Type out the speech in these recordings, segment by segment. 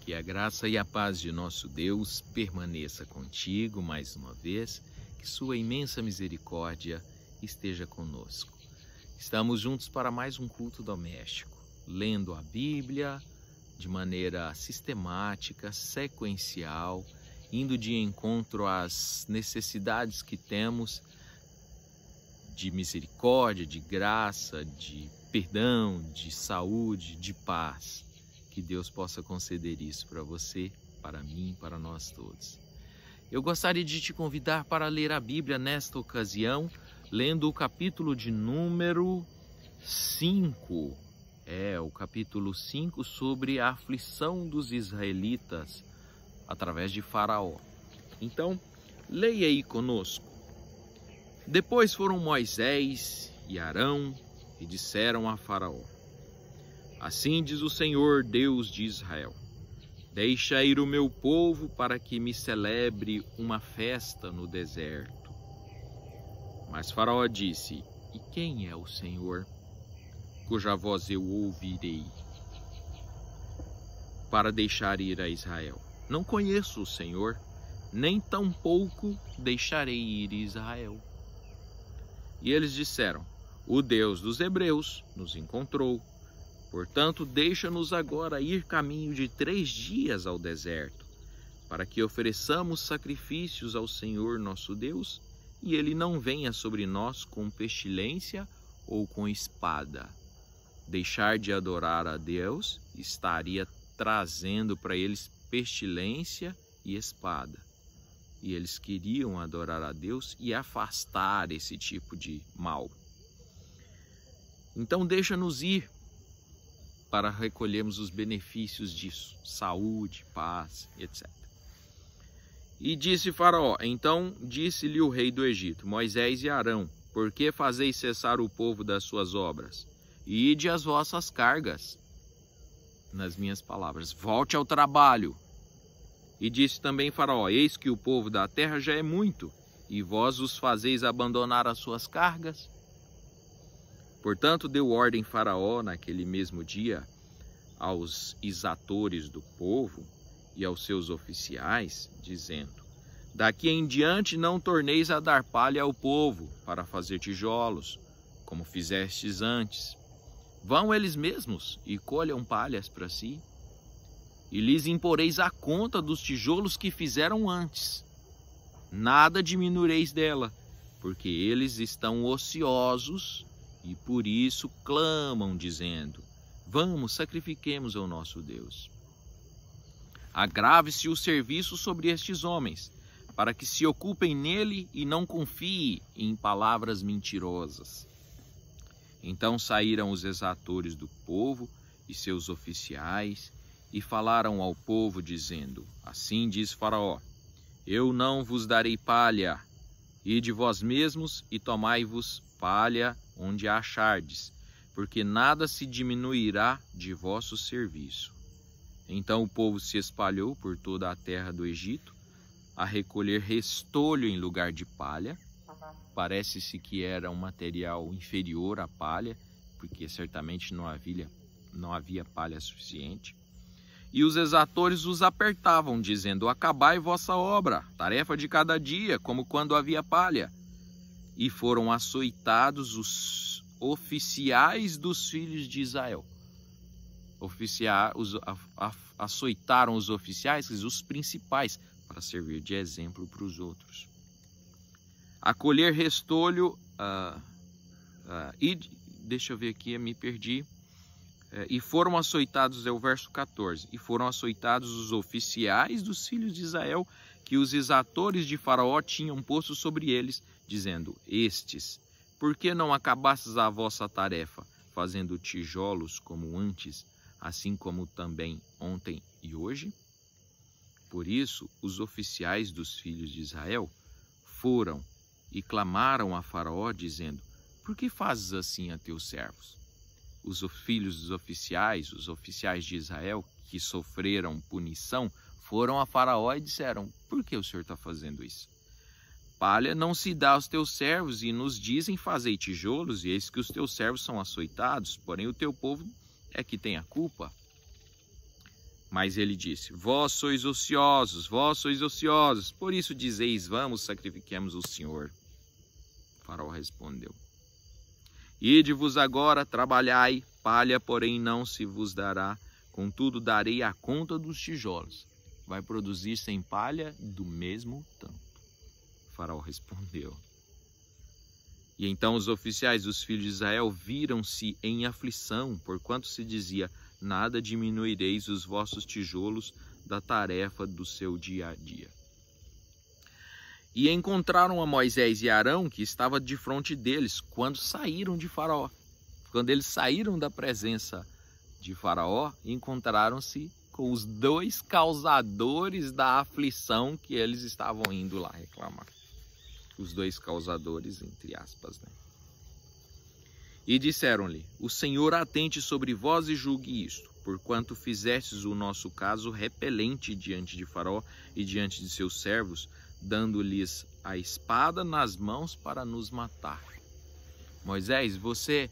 Que a graça e a paz de nosso Deus permaneça contigo mais uma vez, que sua imensa misericórdia esteja conosco. Estamos juntos para mais um culto doméstico, lendo a Bíblia de maneira sistemática, sequencial, indo de encontro às necessidades que temos de misericórdia, de graça, de perdão, de saúde, de paz. Que Deus possa conceder isso para você, para mim, para nós todos. Eu gostaria de te convidar para ler a Bíblia nesta ocasião, lendo o capítulo de número 5. O capítulo 5 sobre a aflição dos israelitas através de Faraó. Então, leia aí conosco. Depois foram Moisés e Arão e disseram a Faraó: Assim diz o Senhor, Deus de Israel: Deixa ir o meu povo para que me celebre uma festa no deserto. Mas Faraó disse: E quem é o Senhor, cuja voz eu ouvirei, para deixar ir a Israel? Não conheço o Senhor, nem tampouco deixarei ir Israel. E eles disseram: O Deus dos hebreus nos encontrou. Portanto, deixa-nos agora ir caminho de 3 dias ao deserto, para que ofereçamos sacrifícios ao Senhor nosso Deus, e Ele não venha sobre nós com pestilência ou com espada. Deixar de adorar a Deus estaria trazendo para eles pestilência e espada. E eles queriam adorar a Deus e afastar esse tipo de mal. Então deixa-nos ir para recolhermos os benefícios disso, saúde, paz, etc. E disse Faraó: Então disse-lhe o rei do Egito, Moisés e Arão: Por que fazeis cessar o povo das suas obras? Ide as vossas cargas. Nas minhas palavras, volte ao trabalho. E disse também Faraó: Eis que o povo da terra já é muito, e vós os fazeis abandonar as suas cargas? Portanto, deu ordem Faraó naquele mesmo dia aos exatores do povo e aos seus oficiais, dizendo: Daqui em diante não torneis a dar palha ao povo para fazer tijolos, como fizestes antes. Vão eles mesmos e colham palhas para si, e lhes imporeis a conta dos tijolos que fizeram antes. Nada diminuireis dela, porque eles estão ociosos e por isso clamam, dizendo: Vamos, sacrifiquemos ao nosso Deus. Agrave-se o serviço sobre estes homens, para que se ocupem nele e não confiem em palavras mentirosas. Então saíram os exatores do povo e seus oficiais e falaram ao povo, dizendo: Assim diz Faraó: Eu não vos darei palha. Ide vós mesmos e tomai-vos palha onde a achardes, porque nada se diminuirá de vosso serviço. Então o povo se espalhou por toda a terra do Egito, a recolher restolho em lugar de palha. Parece-se que era um material inferior à palha, porque certamente não havia palha suficiente. E os exatores os apertavam, dizendo: Acabai vossa obra, tarefa de cada dia, como quando havia palha. E foram açoitados os oficiais dos filhos de Israel. Açoitaram os oficiais, os principais, para servir de exemplo para os outros. A colher restolho, deixa eu ver aqui, me perdi. E foram açoitados, é o verso 14, e foram açoitados os oficiais dos filhos de Israel, que os exatores de Faraó tinham posto sobre eles, dizendo: Estes, por que não acabastes a vossa tarefa, fazendo tijolos como antes, assim como também ontem e hoje? Por isso, os oficiais dos filhos de Israel foram e clamaram a Faraó, dizendo: Por que fazes assim a teus servos? Os filhos dos oficiais, os oficiais de Israel, que sofreram punição, foram a Faraó e disseram: Por que o Senhor está fazendo isso? Palha não se dá aos teus servos, e nos dizem: Fazei tijolos, e eis que os teus servos são açoitados, porém o teu povo é que tem a culpa. Mas ele disse: vós sois ociosos, por isso dizeis: vamos, sacrifiquemos o Senhor. Faraó respondeu: ide-vos agora, trabalhai, palha, porém, não se vos dará, contudo darei a conta dos tijolos. Vai produzir sem palha do mesmo tanto. Faraó respondeu. E então os oficiais dos filhos de Israel viram-se em aflição, porquanto se dizia: nada diminuireis os vossos tijolos da tarefa do seu dia a dia. E encontraram a Moisés e Arão, que estava de frente deles, quando saíram de Faraó. Quando eles saíram da presença de Faraó, encontraram-se com os dois causadores da aflição que eles estavam indo lá reclamar. Os dois causadores, entre aspas, né? E disseram-lhe: o Senhor atente sobre vós e julgue isto, porquanto fizestes o nosso caso repelente diante de Faraó e diante de seus servos, dando-lhes a espada nas mãos para nos matar. Moisés, você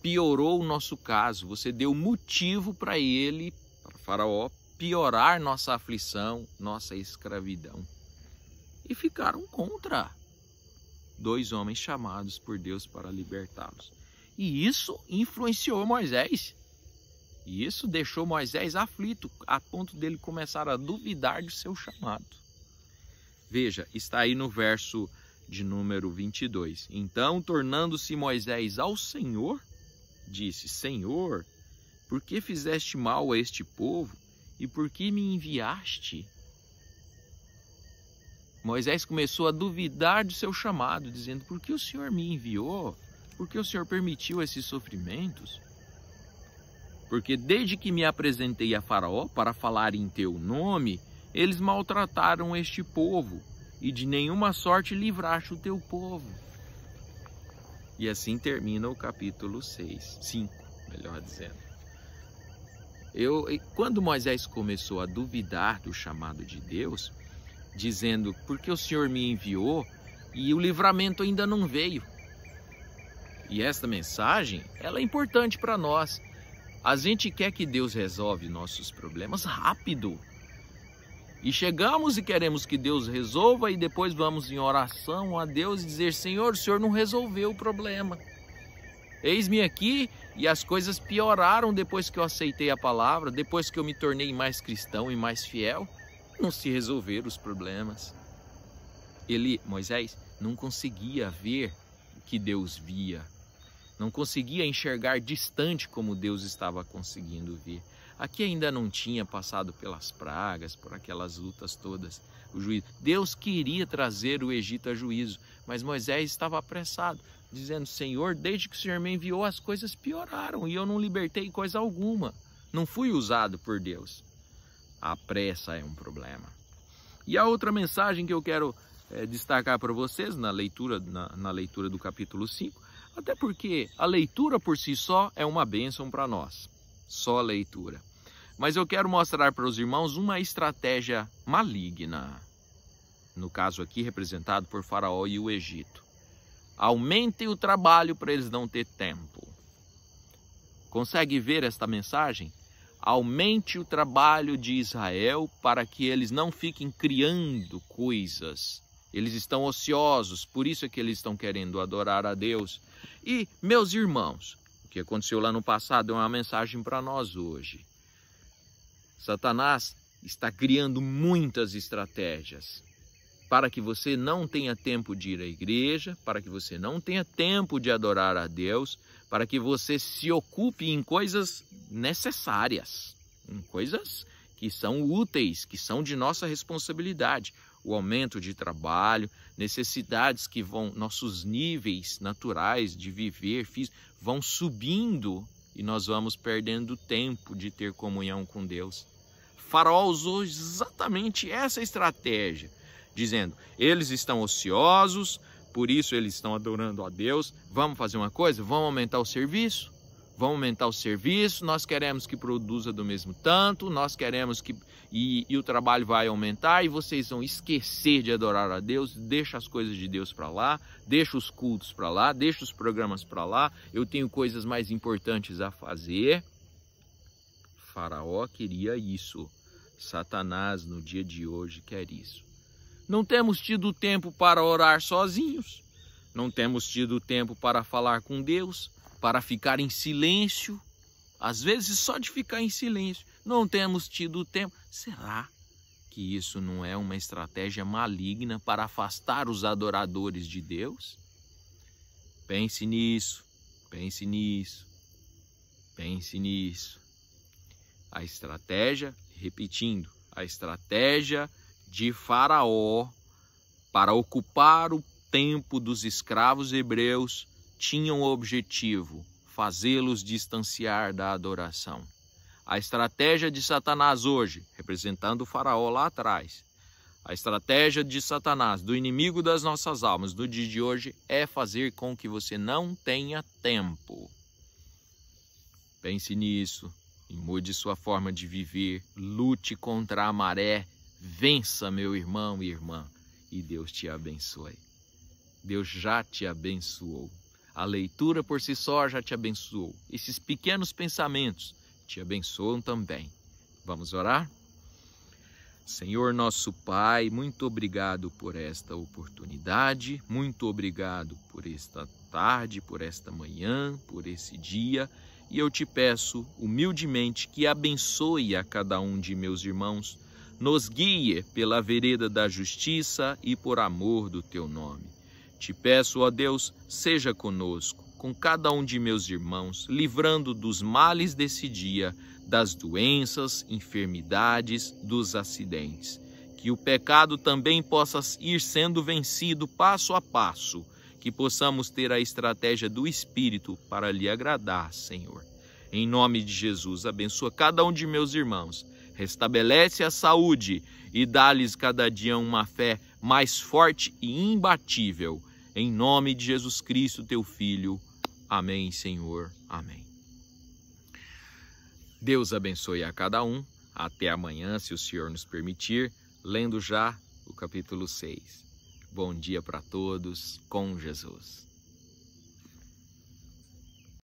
piorou o nosso caso, você deu motivo para ele, para Faraó, piorar nossa aflição, nossa escravidão. E ficaram contra dois homens chamados por Deus para libertá-los. E isso influenciou Moisés. E isso deixou Moisés aflito, a ponto dele começar a duvidar de seu chamado. Veja, está aí no verso de número 22. Então, tornando-se Moisés ao Senhor, disse: Senhor, por que fizeste mal a este povo e por que me enviaste? Moisés começou a duvidar de seu chamado, dizendo: por que o Senhor me enviou? Por que o Senhor permitiu esses sofrimentos? Porque desde que me apresentei a Faraó para falar em teu nome, eles maltrataram este povo, e de nenhuma sorte livraste o teu povo. E assim termina o capítulo 5, melhor dizendo. Quando Moisés começou a duvidar do chamado de Deus, dizendo: por que o Senhor me enviou e o livramento ainda não veio? E esta mensagem, ela é importante para nós. A gente quer que Deus resolva nossos problemas rápido. E chegamos e queremos que Deus resolva, e depois vamos em oração a Deus e dizer: Senhor, o Senhor não resolveu o problema. Eis-me aqui, e as coisas pioraram depois que eu aceitei a palavra, depois que eu me tornei mais cristão e mais fiel. Não se resolveram os problemas. Moisés, não conseguia ver o que Deus via. Não conseguia enxergar distante como Deus estava conseguindo ver. Aqui ainda não tinha passado pelas pragas, por aquelas lutas todas, o juízo. Deus queria trazer o Egito a juízo, mas Moisés estava apressado, dizendo: Senhor, desde que o Senhor me enviou, as coisas pioraram e eu não libertei coisa alguma. Não fui usado por Deus. A pressa é um problema. E a outra mensagem que eu quero destacar para vocês na leitura do capítulo 5, até porque a leitura por si só é uma bênção para nós, só a leitura. Mas eu quero mostrar para os irmãos uma estratégia maligna, no caso aqui representado por Faraó e o Egito. Aumentem o trabalho para eles não ter tempo. Consegue ver esta mensagem? Aumente o trabalho de Israel para que eles não fiquem criando coisas. Eles estão ociosos, por isso é que eles estão querendo adorar a Deus. E, meus irmãos, o que aconteceu lá no passado é uma mensagem para nós hoje. Satanás está criando muitas estratégias para que você não tenha tempo de ir à igreja, para que você não tenha tempo de adorar a Deus, para que você se ocupe em coisas necessárias, em coisas que são úteis, que são de nossa responsabilidade. O aumento de trabalho, necessidades que vão, nossos níveis naturais de viver vão subindo e nós vamos perdendo tempo de ter comunhão com Deus. Faraó usou exatamente essa estratégia, dizendo: eles estão ociosos, por isso eles estão adorando a Deus. Vamos fazer uma coisa? Vamos aumentar o serviço? Vamos aumentar o serviço, nós queremos que produza do mesmo tanto, nós queremos que... E o trabalho vai aumentar e vocês vão esquecer de adorar a Deus. Deixa as coisas de Deus para lá, deixa os cultos para lá, deixa os programas para lá. Eu tenho coisas mais importantes a fazer. Faraó queria isso. Satanás, no dia de hoje, quer isso. Não temos tido tempo para orar sozinhos. Não temos tido tempo para falar com Deus, para ficar em silêncio. Às vezes, só de ficar em silêncio. Não temos tido tempo. Será que isso não é uma estratégia maligna para afastar os adoradores de Deus? Pense nisso, pense nisso, pense nisso. A estratégia, repetindo, a estratégia de Faraó para ocupar o tempo dos escravos hebreus tinha um objetivo: fazê-los distanciar da adoração. A estratégia de Satanás hoje, representando o Faraó lá atrás, a estratégia de Satanás, do inimigo das nossas almas, no dia de hoje, é fazer com que você não tenha tempo. Pense nisso e mude sua forma de viver. Lute contra a maré. Vença, meu irmão e irmã, e Deus te abençoe. Deus já te abençoou. A leitura por si só já te abençoou. Esses pequenos pensamentos te abençoam também. Vamos orar? Senhor nosso Pai, muito obrigado por esta oportunidade, muito obrigado por esta tarde, por esta manhã, por esse dia, e eu te peço humildemente que abençoe a cada um de meus irmãos, nos guie pela vereda da justiça e por amor do teu nome. Te peço, ó Deus, seja conosco, com cada um de meus irmãos, livrando dos males desse dia, das doenças, enfermidades, dos acidentes. Que o pecado também possa ir sendo vencido passo a passo, que possamos ter a estratégia do Espírito para lhe agradar, Senhor. Em nome de Jesus, abençoa cada um de meus irmãos, restabelece a saúde e dá-lhes cada dia uma fé mais forte e imbatível. Em nome de Jesus Cristo, teu Filho. Amém, Senhor. Amém. Deus abençoe a cada um. Até amanhã, se o Senhor nos permitir, lendo já o capítulo 6. Bom dia para todos, com Jesus.